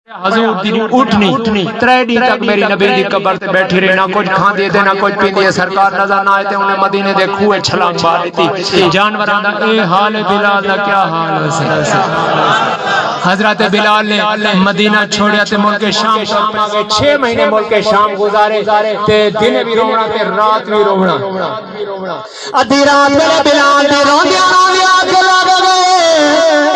हजूर दी उठनी त्रै तक मेरी नबी दी कब्र ते बैठी रहना, कुछ खांदी ते ना कुछ पींदी। सरकार नजर ना आए ते उन्हें मदीने दे खूह छलांग मार दी। जानवरां दा ए हाल है, बिलाल दा क्या हाल है। हजरत बिलाल ने मदीना छोड़िया ते मुल्क शाम आ गए। 6 महीने मुल्क शाम गुजारे ते दिन भी रोवना ते रात भी रोवना। अद्धी रात मेरे बिलाल दी रोंदियां रोंदियां अग लग गए।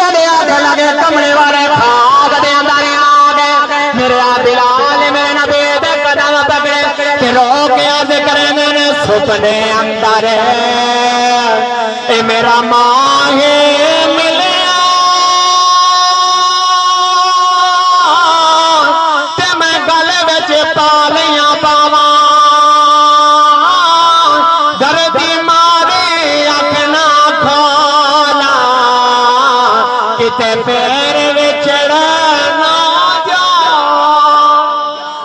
एदे अग लगे कमले वाले खाब दे अंदर आ गए। मेरे बिलाल ने मेरे नबी दे कदम पकड़े ते रोक के अर्ज करे मैंने सुपने अंदर ए मेरा माहे मिले ते मैं गले विच पालियां पावां। दर्दी मारे अख ना खोला किते पैर विचड़ ना जा।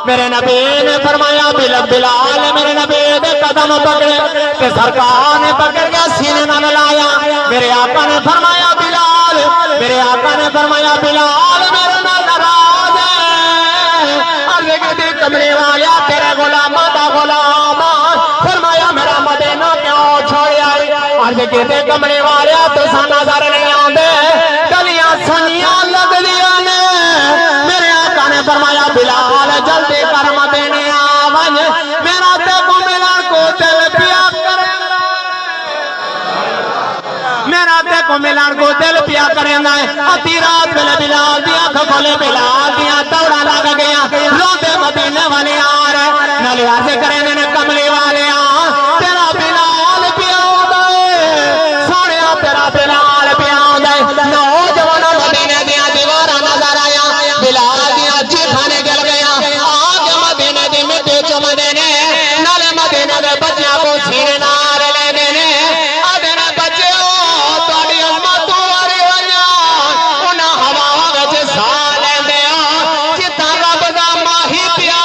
मेरे नबी ने फरमाया बिलाल मेरे नबी दे कदम पकड़े ते सरकार ने पकड़ के सीने नाल लाया। मेरे आका ने फरमाया बिलाल, मेरे आका ने फरमाया बिलाल मेरे नाल नाराज है। अर्ज की कमरे वाला तेरे गुलामा दा गुलाम फरमाया मेरा मदीना क्यों छोड़िया। अर्ज की कमरे वाले तुसा नजर नहीं आंदे, गलियां सनियां लगदियां ने। मेरे आका ने फरमाया बिलाल जल्दी कर मदीने आवज, मेरा ते को मिलन को दिल पिया करेंदा, मेरा ते को मिलन को दिल पिया करेंदा है। अधी रात मेरे बिलाल दी अख खोले, बिलाल दियां दौड़ा लग गया। रोंदे मदीने वाले आ रहे नाले अर्ज करेंदे ने कमले वाले तेरा बिलाल पिया सोने, तेरा बिलाल पिया नौजवान मदीने दियां दीवारां नजर आया। बिलाल दियां जीभाने गल गया आग मदीने दी मिट्टी चुमदे ने नाले मदीने दे बच्चियां को सीने नाल लेदे ने। आदे ने बच्चो तुहाडी अम्मा तू वारी होइया उन्हां हवावां विच साह लैंदे आ जिद्दां रब दा माही पिया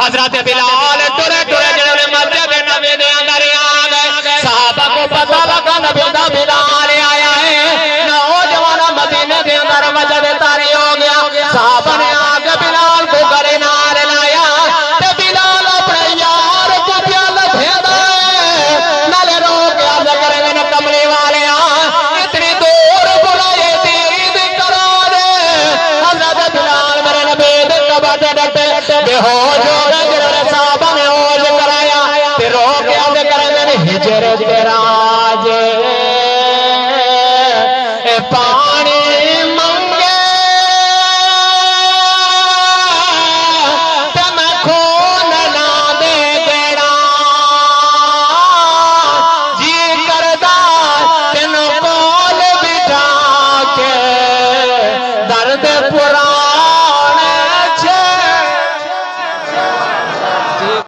हजरत बिलाल टुरे टुरे जिहड़े मस्जिद नबी दे अंदर आ गए। साहबा को पता लगा नबी दा बिलाल आया है। नौजवान मदीने दे अंदर मस्जिद तारी हो गया। साहबा ने आके बिलाल को घरे नाल लाया ते बिलाल अपने यार को पिया लथेंदा नाले रो के अर्ज करे ने कमले वाले इतनी दूर बुलाए दीद करा दे। हजरत बिलाल मेरे नबी दे कब्र ते डटे बेहोश हो गए। जिन्होंने साहबा ने होश कराया ते रो के अर्ज करे ने हिजर तेरा जे ए पानी मंगे ते मैं खून ना दे देना। जी करदा तेन कोल बिठा के दर्द पुरा